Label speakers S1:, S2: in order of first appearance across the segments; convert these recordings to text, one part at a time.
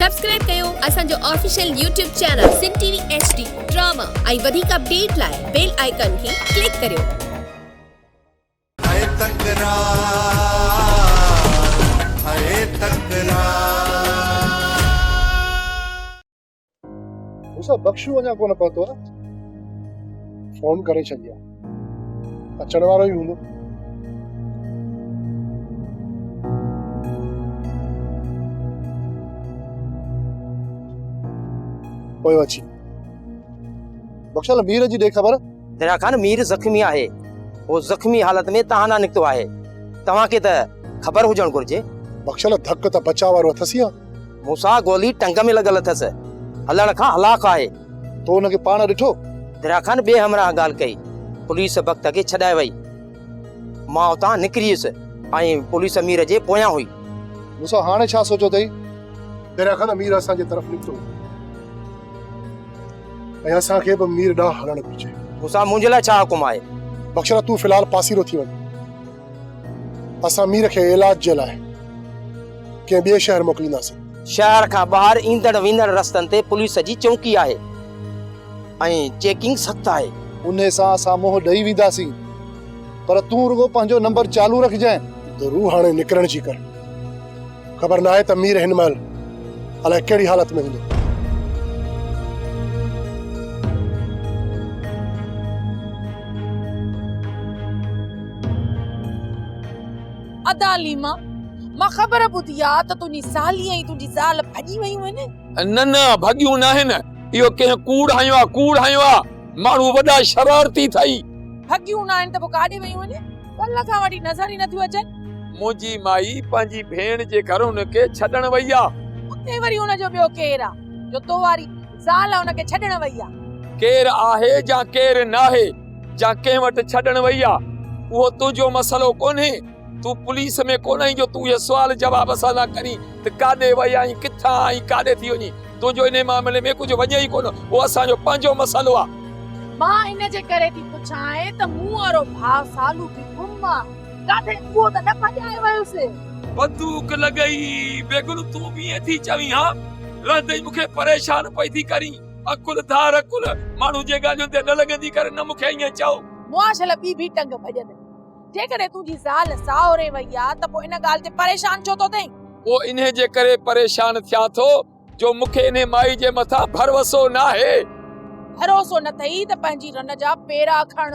S1: Subscribe कयो असांजो official YouTube channel सिन TV HD drama ऐं वधीक अपडेट लाइ बेल आइकन खे क्लिक करियो।
S2: उसा बख्शू अञा कोन पहुतो आहे। फोन करे छॾिया, अचण वारो ई हूंदो। पोइ अची बख्शाल मीर जी ॾे ख़बर।
S3: तेरा खान मीर ज़ख्मी आहे, वो ज़ख्मी हालत में तहां ना निकतो आहे। तव्हां खे त ख़बर हुजण घुर्जे।
S2: बख्शाल धक त बचा वारो अथसि या
S3: मूंसां गोली टंग में लॻल अथसि, हलण खां हलाक आहे।
S2: तो उनखे पाण ॾिठो?
S3: तेरा खान बे हमरा ॻाल्हि कई, पुलिस वक़्त खे छॾाए वई। मां उतां निकिरीसि ऐं पुलिस मीर जे पोयां हुई।
S2: मूंसां हाणे छा सोचो अथई? तेरा खान मीर असांजे तरफ़ निकितो ऐं असांखे बि मीर ॾांहुं हलणु घुरिजे।
S3: मूंसां मुंहिंजे लाइ छा हुकुम आहे?
S2: बख्शाल तूं फ़िलहाल पासीरो थी वञ। असां मीर खे इलाज जे लाइ कंहिं ॿिए शहर मोकिलींदासीं।
S3: शहर खां ॿाहिरि ईंदड़ वेंदड़ रस्तनि ते पुलिस जी चौकी आहे ऐं चेकिंग सख़्त आहे।
S2: उन सां असां मोह ॾेई वेंदासीं, पर तूं रुगो पंहिंजो नंबर चालू रखजांइ। ज़रूर हाणे निकिरण जी कर। ख़बर न आहे त मीर हिन महिल अलाए कहिड़ी हालत में हूंदो।
S4: अदा लीमा मां ख़बर ॿुधी आहे त तुंहिंजी साली ऐं तुंहिंजी ज़ाल भॼी वयूं आहिनि।
S5: न भॻियूं न आहिनि, इहो कंहिं कूड़ हयो आहे। माण्हू वॾा शरारती थई।
S4: भॻियूं न आहिनि त पोइ काॾे वयूं आहिनि? कल्ह खां वठी नज़र ई नथियूं अचनि।
S5: मुंहिंजी माई पंहिंजी भेण जे घर हुनखे छॾण वई आहे।
S4: उते वरी हुनजो ॿियो केरु आहे जो तो वारी ज़ाल हुनखे छॾण वई आहे?
S5: केरु आहे या केरु न आहे या कंहिं वटि छॾण वई आहे, उहो तुंहिंजो मसलो कोन्हे। तूं पुलिस में कोन आई जो तूं इहे सुवाल जवाब असां न करी त काॾे वई आई, किथां आई, काॾे थी वञी। तुंहिंजो इन मामले में कुझु वञे ई कोन, उहो असांजो पंहिंजो मसलो आहे।
S4: मां इन जे करे थी पुछां त मूं वारो भाउ सालू बि गुम आहे, काॾे उहो त न भॼाए वयुसि?
S5: बंदूक लॻई बेगुल तूं बि ईअं थी चवीं? हा रहंदे मूंखे परेशान पई थी करी। अकुल धार अकुल माण्हू जे ॻाल्हियुनि ते न लॻंदी करे न मूंखे ईअं चओ।
S4: मुआशल ॿी बि टंग भॼनि। जेकॾहिं तुंहिंजी ज़ाल साहुरे वई आहे त पोइ इन ॻाल्हि ते परेशान छो थो थिए?
S5: वो इन्हे जे करे परेशान थिया थो जो मूंखे इन माई जे मथां भरोसो न आहे।
S4: भरोसो न थई त पंहिंजी रन जा पेरा खण।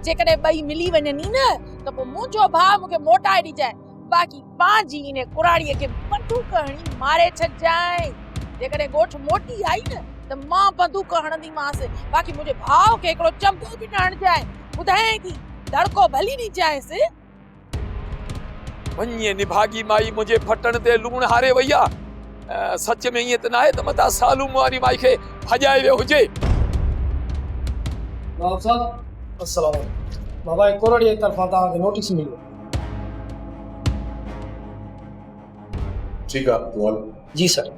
S4: जेकॾहिं ॿई मिली वञनि न त पोइ मुंहिंजो भाउ मूंखे मोटाए ॾिजाए, बाक़ी पंहिंजी इन कुराड़ीअ खे बंदूक हणी मारे छॾजांइ। जेकॾहिं ॻोठ मोटी आई न त मां बंदूक हणंदीमांसि, बाक़ी मुंहिंजे भाउ खे हिकिड़ो चंपो बि न हणजांइ। ॿुधाएं थी दड़को भली नहीं जाएसि।
S5: वञे निभागी माई मुझे फटण ते लूण हारे वैया। सच में ये त न आहे त मता सालू वारी माई खे भॼाए वियो हुजे।
S6: नवाब साहब अस्सलाम वालेकुम। बाबा कोरड़ी जी तरफां तव्हांखे नोटिस मिलियो।
S2: ठीक आहे
S6: जी सर।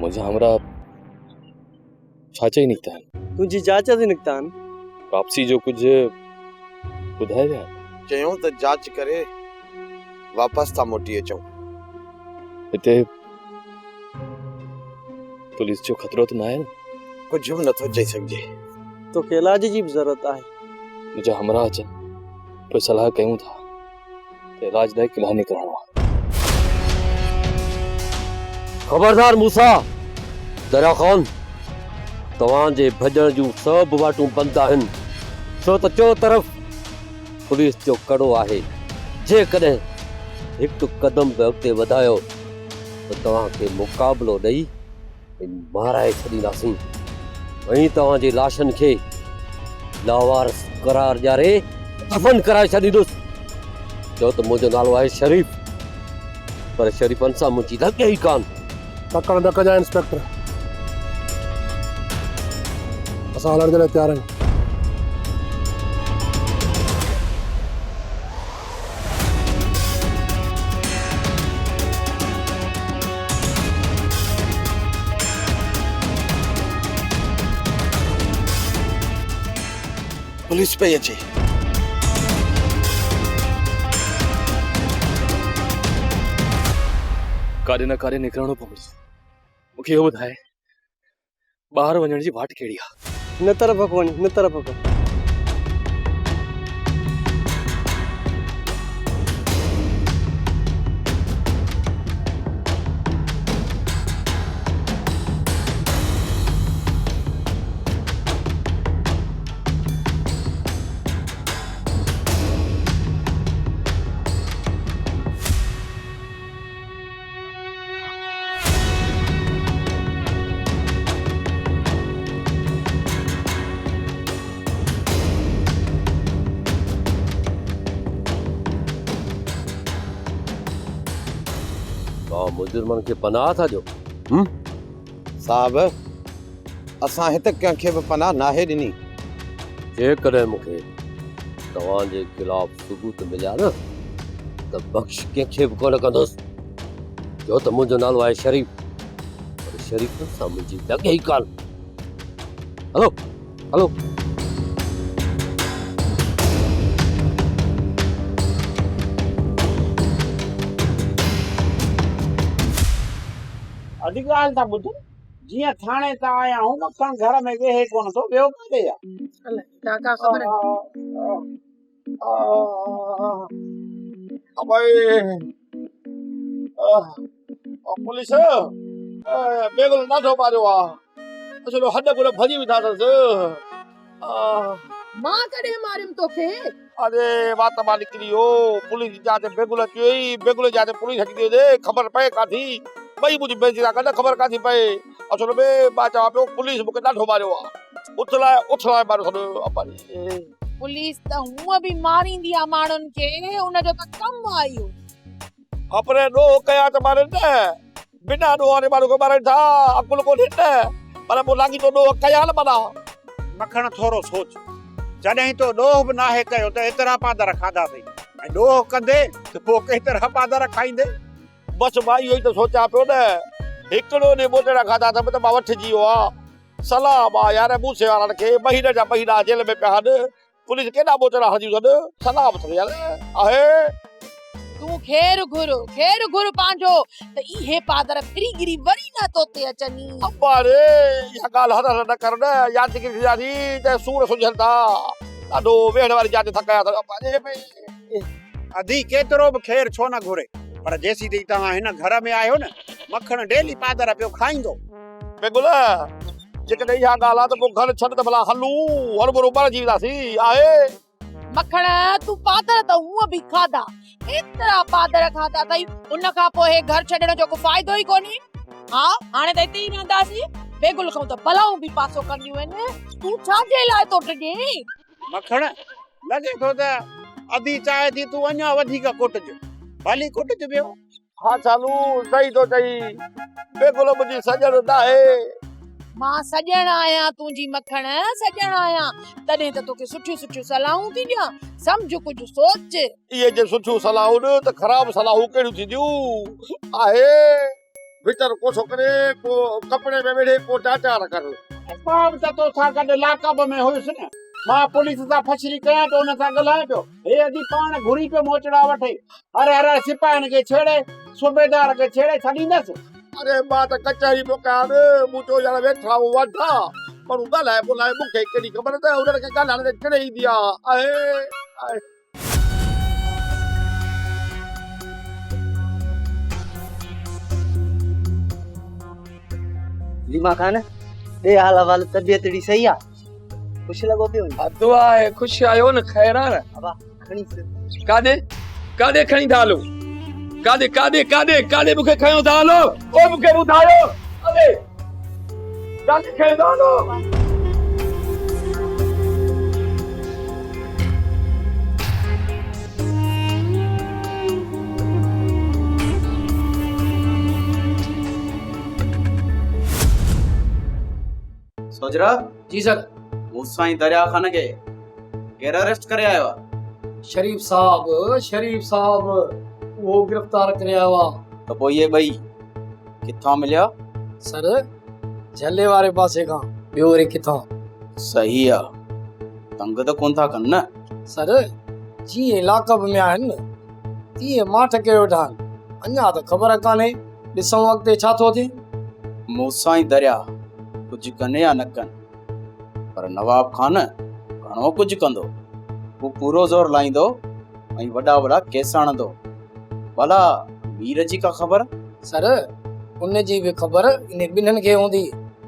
S7: मुझे हमरा छाचे ही निकता है।
S8: तुझी जांच से निकता है
S7: वापसी जो कुछ बुधाए जा
S9: चयूं त जांच करे वापस था मोटी अचूं।
S7: इते पुलिस जो खतरो तो ना है?
S9: कुछ भी नथो चई सघजे।
S8: तो के इलाज जी जरूरत है।
S7: मुझे हमरा अच पर सलाह कयूं था ते इलाज लाइ किला निकरणो।
S10: खबरदार मूसा दरा खान, तवां जे भजण जूं सब वाटूं बंद आहिनि, छो त चो तरफ़ पुलिस जो कड़ो आहे। जेकॾहिं हिकु कदम बि अॻिते वधायो त तव्हांखे मुक़ाबिलो ॾेई माराए छॾींदासीं ऐं तव्हांजी लाशनि खे लावारस करार ॾियारे दफ़न कराए छॾींदुसि। चओ त मुंहिंजो नालो आहे शरीफ़। पर शरीफन सां मुंहिंजी लॻे ई कान।
S2: तकड़ न कजांइ इंस्पेक्टर, असां हलण जे लाइ तयार आहियूं।
S9: पुलिस पे अचे।
S7: काॾे न काॾे निकिरणो पवंदो। मूंखे इहो ॿुधाए ॿाहिरि वञण जी वाट कहिड़ी आहे?
S8: हिन तरफ़ वञ, हिन तरफ़ वञ।
S10: मुजरिमन खे पनाह था ॾियो?
S9: साहब, असां हिते कंहिंखे बि पनाह नाहे ॾिनी।
S10: जेकॾहिं मूंखे तव्हांजे ख़िलाफ़ सबूत मिलिया न त बख़्श कंहिंखे बि कोन कंदुसि। छो त मुंहिंजो नालो आहे शरीफ, पर शरीफ़ सां मुंहिंजी लॻे ई कान। हलो हलो।
S11: अॼु ॻाल्हि था ॿुध, जीअं थाणे तां आया आहियूं मखण घर में वेहे कोन थो, ॿियो काॾे आहे?
S4: काका ख़बर
S11: पुलिस बेगुल ॾाढो मारियो आहे, असलो हॾ गुड़ भॼी विधा अथसि।
S4: मां कॾहिं मारियमि तोखे?
S11: अरे मां त मां निकिरी वियो, पुलिस जाते बेगुल अची वई, बेगुल जाते पुलिस अची थी वञे, ख़बर पए काथी ॿई मुंहिंजी बेइज़ती था कनि, ख़बर काथी पए। असुल में मां चवां पियो पुलिस मूंखे ॾाढो मारियो आहे, उथलाए मारियो सॼो।
S4: पुलिस त हूअं बि मारींदी आहे माण्हुनि खे, उनजो त कमु आहे इहो।
S11: अपने ॾोह कया त मारनि न, बिना ॾोह वारे माण्हू खे मारनि था, अकुल कोन्हे न, पर पोइ लाॻी तो ॾोह कया न माना। मखण थोरो सोच, जॾहिं तो ॾोह बि नाहे कयो त एतिरा पादर खाधासीं, ऐं ॾोह कंदे त पोइ केतिरा पादर खाईंदे। बस मां इहो ई त सोचां पियो न, हिकिड़ो ॾींहुं मोटेरा खाधा त मां वठिजी वियो आहे। सलाम आहे यार मूसे वारनि खे, महीने जा महीना जेल में पिया हनि, पुलिस केॾा मोटेरा हणजी वञनि, सलाम अथनि यार आहे।
S4: तूं खेर घुर पंहिंजो, त इहे पादर फिरी गिरी वरी न तोते अचनी।
S11: अब्बा रे इहा ॻाल्हि हर न कर न, यादि किरी थी त सूर सुझनि था, ॾाढो वेहण वारी जाते थकाया अथनि। अधी केतिरो बि खेर छो न घुरे, पर जेसी ताईं तव्हां हिन घर में आहियो न, मखण डेली पादर पियो खाईंदो। बेगुल जेकॾहिं इहा ॻाल्हि आहे त पोइ घर छॾ त भला हलूं, हर बराबरि जी वेंदासीं आहे।
S4: मखण तूं पादर त हूअं बि खाधा, एतिरा पादर खाधा अथई, उन खां पोइ हे घर छॾण जो को फ़ाइदो ई कोन्हे। हा हाणे त हिते ई रहंदासीं, बेगुल खां त भलाऊं बि पासो कंदियूं आहिनि, तूं छाजे लाइ थो टिजे? मखण लॻे थो त अधी चाहे थी तूं अञा वधीक कुटज, भली कुटज पियो। हा चालू सही तो चई, बेगुल मुंहिंजी सजण नाहे। मां सजण आहियां तुंहिंजी मखण, सजण आहियां, तॾहिं त तोखे सुठियूं सुठियूं सलाहूं थी ॾियां, सम्झ कुझु सोच। इहे जे सुठियूं सलाहूं त ख़राब सलाहूं कहिड़ियूं थींदियूं आहे। भीतर कोसो करे पोइ कपिड़े में वेठे पोइ टाटा न कर। मां बि त तोसां गॾु लाकब में हुयुसि न, मां पुलिस सां फछरी कयां त उन सां ॻाल्हायां पियो, हे अॼु पाण घुरी पियो मोचड़ा वठे, अरे सिपाहियुनि खे छेड़े, सूबेदार खे छेड़े छॾींदसि। अरे मां त कचहरी पियो कयां न, मूं चयो यार वेठा वठा, पर ॻाल्हाए ॿोलाए मूंखे केॾी ख़बर त उन्हनि खे ॻाल्हाइण ते चिड़े ईंदी आहे।
S8: लीमा खान ॾे हाल अहवाल, तबियत एड़ी सही आहे? खुश लॻो पियो?
S5: दुआ आहे, खुश आयो न, ख़ैर आहे न?
S8: अबा खणी
S5: काॾे काॾे खणी था हलो, काॾे काॾे काॾे काॾे मूंखे खयो था हलो, ओ मूंखे ॿुधायो अरे काॾे खयो था हलो?
S12: सोजरा
S6: जी सर।
S12: मूसा ही दरिया खान के केर अरेस्ट करे आयो
S6: शरीफ साहब वो गिरफ्तार करे आया हुआ।
S12: तो पोइ ये बई किथां मिलिया
S6: सर झले वारे पासे खां ॿियो वरी किथां।
S12: सही आ तंग तो कोन था कन न
S6: सर जीअं लाकब में आहिनि न तीअं माठ कयो वेठा आहिनि। अञा त ख़बर कान्हे ॾिसूं अॻिते छा थो थिए।
S12: मूसा ही दरिया कुछ कने या न कन पर नवाब खान घणो कुछ कंदो वो पूरो जोर लाइंदो ऐं वॾा वॾा केस आणंदो। भला मीर जी का ख़बर
S6: सर उन जी बि ख़बर इन ॿिन्हिनि खे हूंदी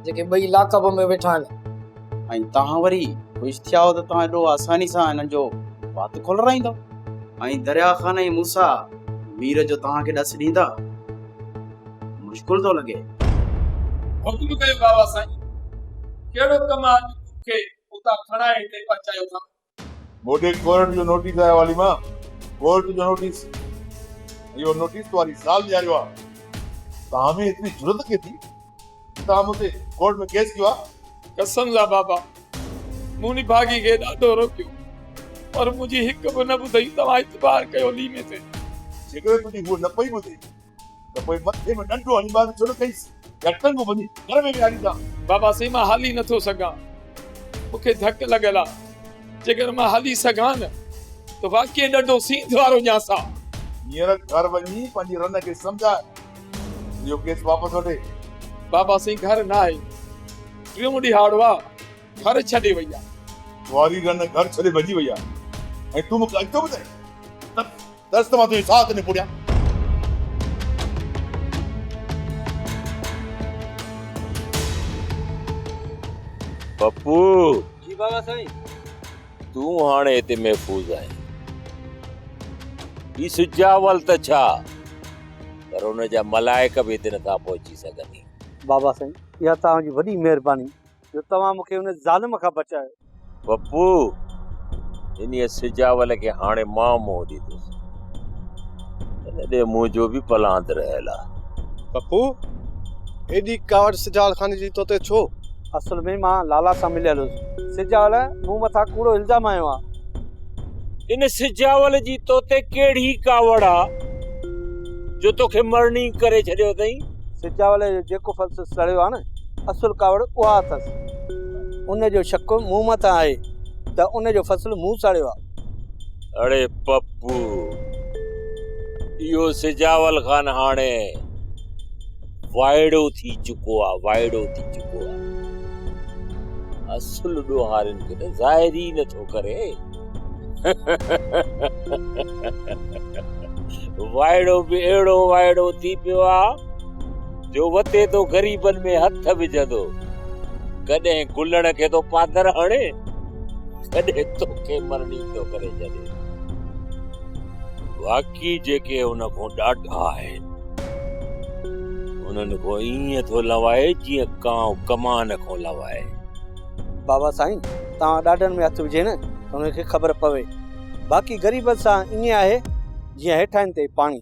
S6: जेके ॿई लाकब में वेठा आहिनि।
S12: ऐं तव्हां वरी ख़ुशि थिया हो त तव्हां एॾो आसानी सां हिननि जो वात खोलराईंदो ऐं दरिया खान ऐं मूसा मीर जो तव्हांखे ॾस ॾींदा मुश्किल थो लॻे।
S5: हुकुम कयो बाबा साईं कहिड़ो कम आहे मूंखे उतां खणाए हिते पहुचायो था।
S11: मोटे कोर्ट जो नोटिस आयो वाली मां कोर्ट जो नोटिस यो नोटिस वाली साल जारी हुआ तव्हां में इतनी जरूरत के थी तव्हां मुझे कोर्ट में केस किया।
S5: कसम जा बाबा मूनी भागी खे ॾाढो रोकियो पर मुंहिंजी हिकु बि न ॿुधई। तव्हां इतबार कयो ली में ते
S11: जेकॾहिं तुंहिंजी हूअ न पई ॿुधे त पोइ मथे में डंडो हणी मां छो न कईसि या टंग वञी घर में विहारी था।
S5: बाबा साईं मां हली नथो सघां मूंखे धक लॻल आहे। जेकर मां हली सघां न त वाक़ई ॾाढो सींध वारो ञासां।
S11: हींअर घर वञी पंहिंजी रन खे सम्झाए इहो केस वापसि वठे।
S5: बाबा साईं घर न आहे टियों ॾिहाड़ो आहे घर छॾे वई आहे।
S11: वारी रन घर छॾे भॼी वई आहे ऐं तूं मूंखे अॻितो ॿुधाए दस त मां तुंहिंजे साथ न पुड़िया।
S10: पप्पू
S8: जी बाबा साईं।
S10: तूं हाणे हिते महफ़ूज़ आहीं। ही सुजावल त छा पर हुन जा मलाइक बि हिते नथा पहुची सघनि।
S8: बाबा साईं इहा तव्हांजी वॾी महिरबानी जो तव्हां मूंखे हुन ज़ालिम खां बचायो।
S10: पप्पू इन सिजावल खे हाणे मां मोह ॾींदुसि हिनॾे मुंहिंजो बि पलांत रहियल आहे।
S9: पप्पू एॾी कावड़ सिजावल खाने जी तोते छो?
S8: असल में मां लाला सां मिलियल हुयुसि। सिजावल मूं मथां कूड़ो इल्ज़ाम आयो आहे।
S10: इन सिजावल जी तोते कहिड़ी कावड़ आहे जो तोखे मरणी करे छॾियो अथई?
S8: सिजावल जो जेको फल्स सड़ियो आहे न असुल कावड़ उहा अथसि। उन जो शक मूं मथां आहे त उन जो फसल मूं सड़ियो आहे।
S10: अड़े पप्पू इहो सिजावल खान हाणे वाइड़ो थी चुको आहे असुल ॾोहारिन खे त ज़ाहिर ई नथो करे। वाइड़ो बि अहिड़ो वाइड़ो थी पियो आहे जो वते तो ग़रीबन में हथ विझंदो कॾहिं गुलण खे तो पादर हणे कॾहिं तोखे मरणी तो करे छॾे। बाक़ी जेके हुन खां ॾाढा आहिनि उन्हनि खां ईअं थो लवाए जीअं कांव कमान खां लवाए।
S8: बाबा साईं तव्हां ॾाढनि में हथ विझे न त हुनखे ख़बर पवे। बाक़ी ग़रीब सां ईअं आहे जीअं हेठां ते पाणी।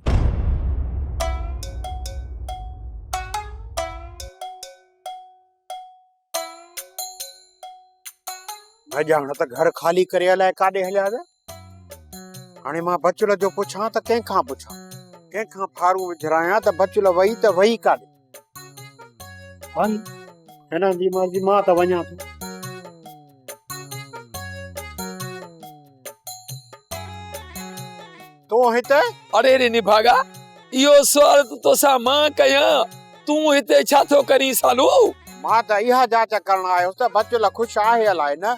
S9: भाॼाण त घर ख़ाली करे अलाए काॾे हलिया त हाणे मां बचुल जो पुछां त कंहिंखां पुछां कंहिंखां फारू विझरायां त बचुल वई त वई काॾे। हल हिननि जी मर्ज़ी मां त वञां थो। तूं हिते?
S5: अरे रे निभागा इहो सुवाल तोसां मां कयां तूं हिते छा थो करीं सालू?
S9: मां त इहा जांच करण आयुसि त बचुल ख़ुशि आहे अलाए न।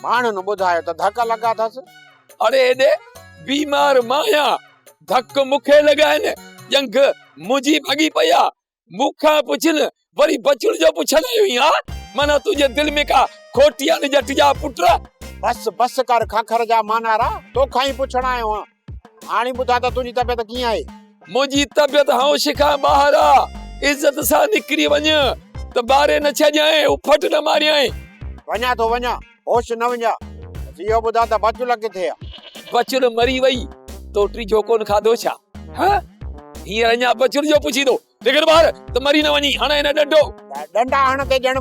S9: माण्हुनि ॿुधायो त धक लॻा अथसि।
S5: अरे एॾे बीमार माया धक मूंखे लॻाइनि जंग मुंहिंजी भॻी पई आहे। मूंखां पुछन वरी बचुल जो पुछंदा आहियूं। माना तुंहिंजे दिलि में का खोटी आहे जट जा पुट।
S9: बस कर खखर जा मानारा तोखां ई पुछण आयो आहियां। हाणे ॿुधा त तुंहिंजी तबियत कीअं आहे?
S5: मुंहिंजी तबियत होश खां ॿाहिरि आहे। इज़त सां निकिरी वञ त ॿारे न छॾियां उफट न मारियां।
S9: वञा थो वञा होश न वञा। इहो ॿुधा त बचुल किथे आहे?
S5: बचुल मरी वई तोटी जो कोन खाधो छा? हींअर अञा बचुल जो पुछी थो लेकिन ॿार त मरी न वञी हाणे न डंडो
S9: डंडा हण ते ॼण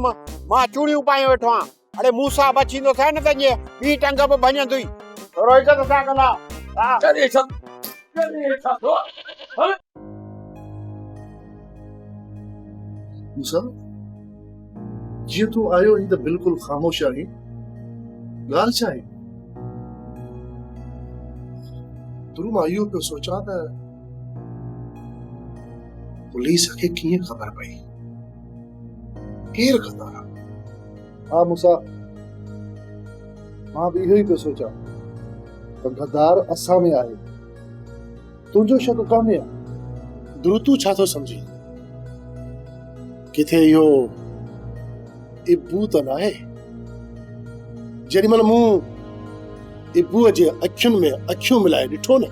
S9: मां चूड़ियूं पाए वेठो आहियां। अरे मूसा बचींदो थे न त ईअं ॿी टंग बि भञंदुई। थोरो इज़त सां कंदा। हा
S5: चले छॾ चले छॾ हल
S2: मूसा जीअं तूं आयो आहीं त बिल्कुलु ख़ामोश आहीं, ॻाल्हि छा आहे? तुर मां इहो पियो सोचां त पुलिस खे कीअं ख़बर पई, केरु ग़दार आहे? हा मूसा, मां बि इहो ई पियो सोचां त ग़दार असां में आहे, तुंहिंजो शक कान्हे। ध्रुव तूं छा थो सम्झी? किथे इहो इब्बू त न आहे? जेॾीमहिल मूं इब्बूअ जे अखियुनि में अखियूं मिलाए ॾिठो न,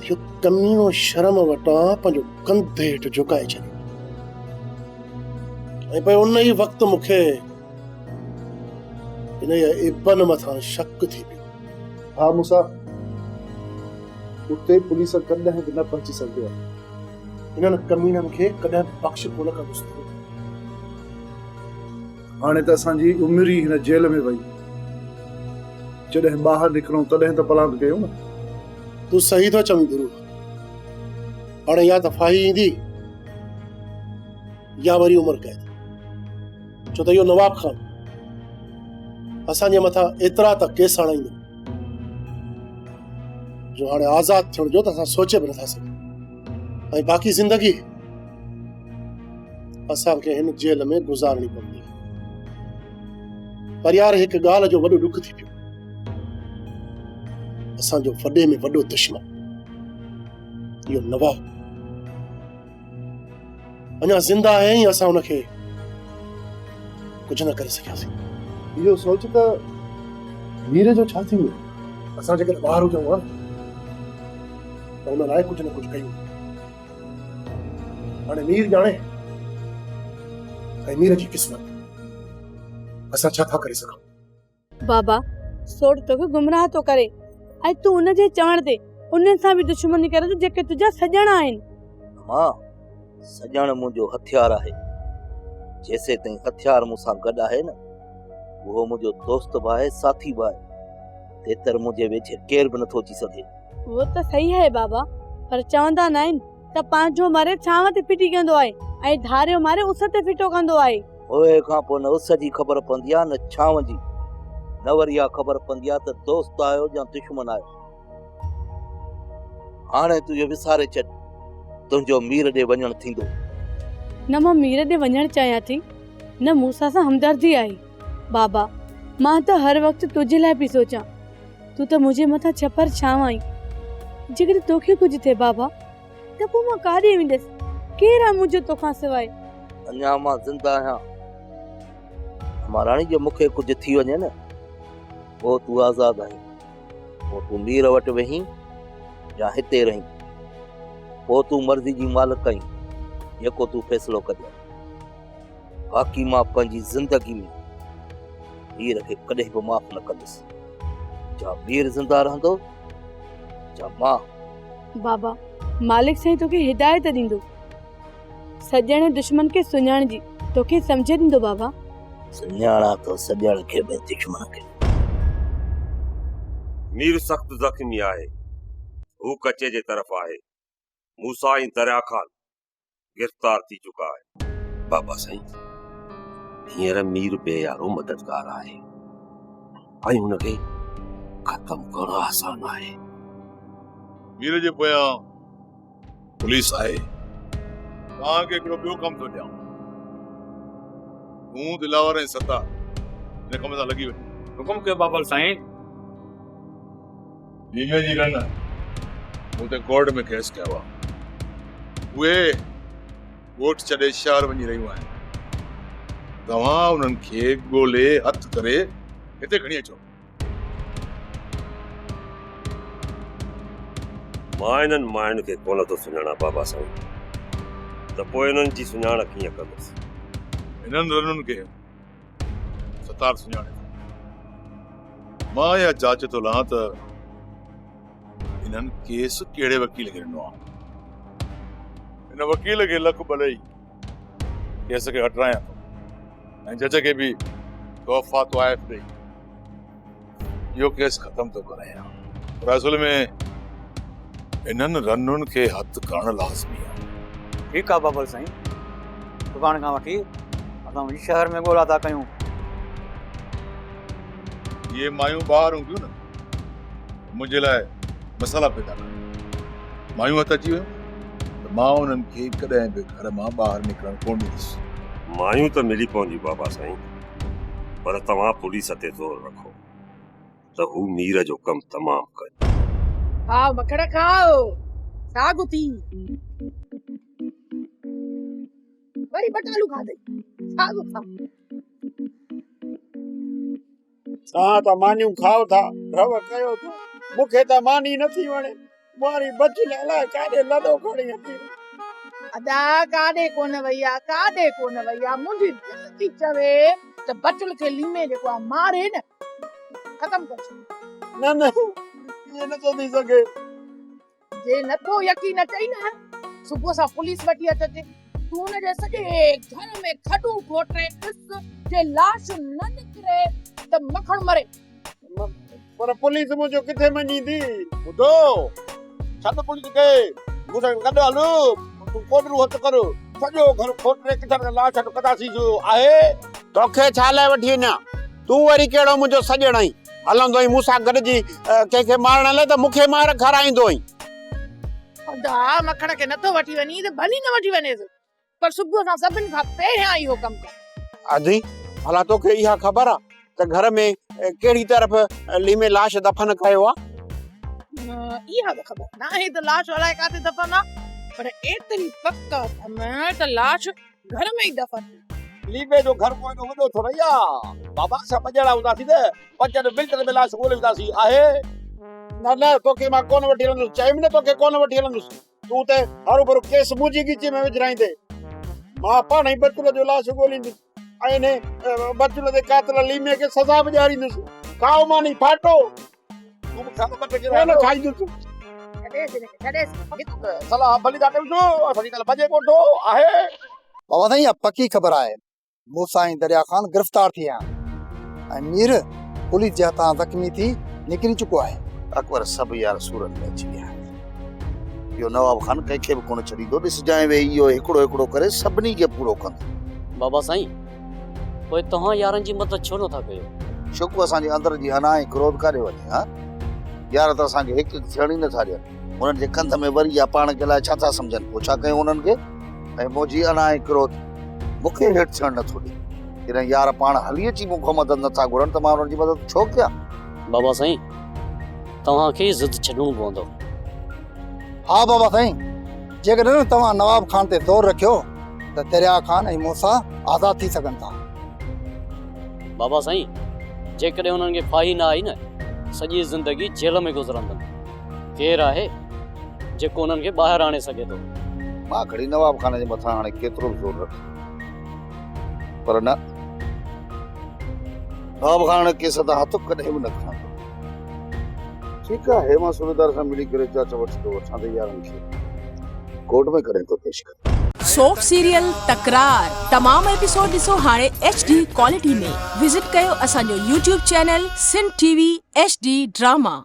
S2: इहो कमीनो शर्म वटां पंहिंजो कंधे हेठि झुकाए छॾियो ऐं पोइ उन ई वक़्तु मूंखे इन इब्बन मथां शक थी पियो। हा मूसा, उते पुलिस कॾहिं बि न पहुची सघंदो आहे। इन्हनि कमीननि खे कॾहिं बख़्श कोन कंदुसि। हाणे त असांजी उमिरि ई हिन जेल में वई, जॾहिं ॿाहिरि निकिरूं तॾहिं त पलांद कयूं न। तूं सही थो चवीं ध्रुव, हाणे या त फाही ईंदी या वरी उमिरि कैद, छो त इहो नवाब खान असांजे मथां एतिरा त केस हणाईंदो जो हाणे आज़ाद थियण जो त असां सोचे बि नथा सघूं, ऐं बाक़ी ज़िंदगी असांखे हिन जेल में गुज़ारणी पवंदी। पर यार हिकु ॻाल्हि जो वॾो ॾुख थी पियो, असांजो वॾे में वॾो दुश्मन इहो नवाब अञा ज़िंदा आहे ऐं असां हुनखे कुझु न करे सघियासीं। इहो सोच त मीर जो छा थींदो? असां जेकॾहिं ॿाहिरि हुजूं हा त हुन लाइ कुझु न कुझु कयूं। हाणे मीर ॼाणे ऐं मीर जी क़िस्मत, असां छा था करे सघूं?
S13: बाबा सोट तोखे गुमराह थो करे ऐं तूं उनजे चवण ते उन्हनि सां बि दुश्मनी करे थो जेके तुंहिंजा सॼण आहिनि।
S14: मां सॼण मुंहिंजो हथियार आहे, जेसे ताईं हथियार मूंसां गॾु आहे न, उहो मुंहिंजो दोस्त बि आहे, साथी बि आहे, तेतर मुंहिंजे वेझे केर बि नथो अची सघे।
S13: उहो त सही आहे बाबा, पर चवंदा न आहिनि त पंहिंजो मारे छांव ते फिटी कंदो आहे ऐं धारियो मारे उस ते फिटो कंदो आहे।
S14: ओए खां पोइ न उस जी ख़बर पवंदी आहे न छांव जी, न वरी इहा ख़बर पवंदी आहे त दोस्त आयो या दुश्मन आयो। हाणे तूं इहो विसारे छॾ, तुंहिंजो मीर ॾे वञणु थींदो।
S13: न मां मीर ॾे वञणु चाहियां थी, न मूंसां सां हमदर्दी आहे। बाबा मां त हर वक़्तु तुंहिंजे लाइ पई सोचां, तूं त मुंहिंजे मथां छपर छांव आई। जेकॾहिं तोखे कुझु थिए बाबा त पोइ मां काॾे वेंदसि? केरु आहे मुंहिंजो तोखां सवाइ?
S14: अञा मां ज़िंदा आहियां। महाराणी जो मूंखे कुझु थी वञे न, पोइ तूं आज़ाद आहीं, पोइ तूं मीर वटि वेहीं या हिते रहीं, पोइ तूं मर्ज़ी जी मालिक आहीं, जेको तूं फ़ैसिलो कजां। बाक़ी मां पंहिंजी ज़िंदगी में मीर खे कॾहिं बि माफ़ न कंदुसि। जा मीर ज़िंदा रहंदो जा मां।
S13: बाबा मालिक साईं तोखे हिदायत ॾींदो, सॼण दुश्मन खे सुञाण जी तोखे सम्झ ॾींदो। बाबा
S14: सुञाणा तो सॼण खे बि दुश्मन खे।
S15: मीर सख्त ज़ख्मी आहे, हू कचे जे तरफ़ आहे। मूसा ऐं दरिया खान गिरफ़्तार थी चुका आहे।
S10: बाबा साईं, हींअर मीर बेयारो मददगार आहे ऐं हुनखे ख़तमु करणु आसान आहे।
S16: मीर जे पोयां पुलिस आहे। तव्हांखे हिकिड़ो ॿियो कमु थो ॾियां, तूं दिलावर ऐं सत्तार हिन कम सां लॻी वञे।
S7: हुकुम कयो बाबा साईं।
S16: बीमे जी रन मूं ते कोर्ट में केस कयो आहे, उहे ॻोठ छॾे शहर वञी रहियूं आहिनि। तव्हां उन्हनि खे ॻोल्हे हथु करे हिते खणी अचो।
S15: मां इन्हनि माइनि खे कोन थो सुञाणा बाबा साईं, त पोइ इन्हनि जी सुञाण कीअं कंदुसि?
S16: इन्हनि रनुनि खे सतार सुञाणे। मां इहा जांच थो लहां त इन्हनि केस कहिड़े वकील खे ॾिनो आहे। हिन वकील खे लख भले केस खे हटायां। ऐं जज खे बि तोहफ़ा तोहफ़ ॾेई इहो केस ख़तम थो करायां। पर असुल में इन्हनि रनुनि खे हथु करणु लाज़मी आहे।
S8: ठीकु आहे बबल साईं, दुकान खां वठी असां शहर में ॻोल्हा था कयूं।
S16: ये मायूं ॿाहिरि हूंदियूं न मुंहिंजे लाइ मसाला पैदा कनि। मायूं हथ अची वियूं त मां उन्हनि खे कॾहिं बि घर मां ॿाहिरि निकिरणु कोन ॾींदुसि।
S15: मायूं त मिली पवंदियूं बाबा साईं, पर तव्हां पुलिस ते ज़ोर रखो त हू मीर जो कमु तमामु कनि।
S4: खाओ मखण खाओ, सागु थी वरी बटालू खाधई, सागु खा।
S11: तव्हां त मानियूं खाओ था, रव कयो था, मूंखे त मानी नथी वणे। मारी बची लाइ काॾे लॾो खणी अची।
S4: अदा काॾे कोन वैया, काॾे कोन वैया। मुंहिंजी दिलि थी चवे त बचल खे लीमे जेको आहे मारे न ख़तम कर।
S11: न न ये नथो थी सघे।
S4: जे नथो यकीन अचई न, सुबुह सां पुलिस वठी अचजे। तूं हुनजे सॼे घर में खॾू खोटे ॾिस, जे लाश न निकिरे त मखण मरे।
S11: पर पुलिस मुंहिंजो किथे मञींदी? ॿुधो, छॾ पुलिस खे, मूंसां गॾु हलो। तूं कोडरू हथ कर, सॼो घर खोटे किथे लाश कदासी जो आहे। तोखे छा लाइ वठी वञा? तूं वरी कहिड़ो मुंहिंजो सॼण आहीं? हलंदो आहीं मूंसां गॾिजी कंहिंखे मारण लाइ त मूंखे मार खाराईंदो आहीं।
S4: अदा मखण खे नथो वठी वञी त भली न वठी वञेसि, पर सुबुह सां सभिनि खां पहिरियां इहो कमु कर।
S11: अधी भला तोखे इहा ख़बर आहे त घर में कहिड़ी तरफ़ लीमे लाश दफ़न कयो आहे?
S4: इहा त ख़बर न आहे त लाश अलाए काथे दफ़न आहे, पर एतिरी पक त लाश घर में ई दफ़न।
S11: लीमे जो घर कोई वॾो थोड़ी आहे। बाबा असां पंजड़ा हूंदासीं त 5 मिंट में लाश ॻोल्हींदासीं आहे। न न तोखे मां कोन वठी हलंदुसि, चयमि न तोखे कोन वठी हलंदुसि। तूं त हरू भरू केस मुंहिंजी गिची में विझराईंदे। मां पाण ई बचुल जो लाश ॻोल्हींदुसि ऐं ने बचुल जे कातिल लीमे खे सज़ा बि ॾियारींदुसि। खाओ मानी फाटो, तूं मूंखां ॿ टे न खाईंदुसि। सलाह भली था कयूं, असांजी कल्ह भॼे कोठो आहे।
S17: बाबा साईं पकी ख़बर आहे, मूसा ऐं दरिया ख़ान गिरफ़्तार थी विया ऐं मीर पुलिस जे हथां ज़ख़्मी थी निकिरी चुको आहे।
S14: अकबर सभु यार सूरत में अची विया। इहो नवाब खान कंहिंखे बि कोन छॾींदो। ॾिसजांइ वे इहो हिकिड़ो हिकिड़ो करे सभिनी खे पूरो कंदो।
S18: बाबा साईं पोइ तव्हां यारनि जी मदद छो नथा कयो?
S14: छोकु असांजे अंदर जी अना ऐं क्रोध काॾे वञे? हा यार त असांखे हिकु थियण ई नथा ॾियनि। उन्हनि जे कंध में वरी या पाण खे लाइ छा था सम्झनि? पोइ छा कयूं उन्हनि खे? ऐं मुंहिंजी अना ऐं क्रोध मूंखे हेठि थियणु नथो ॾे। जॾहिं यार पाण हली अची मूंखां मदद नथा घुरनि त मां उन्हनि जी मदद छो कयां?
S18: बाबा साईं तव्हांखे ज़िद छॾणो पवंदो।
S17: हा बाबा साईं, जेकॾहिं तव्हां नवाब खान ते ज़ोर रखियो त दरिया खान ऐं मूसा आज़ाद थी सघनि था।
S18: बाबा साईं जेकॾहिं उन्हनि खे फाही न आई न, सॼी ज़िंदगी जेल में गुज़रंदनि। केरु आहे जेको उन्हनि खे ॿाहिरि आणे सघे थो?
S14: मां खड़ी नवाब खान जे मथां हाणे केतिरो बि ज़ोर रख, पर न, नवाब खान केस तां हथ कॾहिं बि न खणंदो। ठीकु आहे, हेमा सूबेदार सां मिली करे जांच वठंदो, असां त यारनि खे कोर्ट में करे थो पेश कर।
S19: सोप सीरियल तकरार तमाम एपिसोड ॾिसो हाणे HD क्वालिटी में। विजिट कयो असांजो YouTube channel Sindh TV HD drama.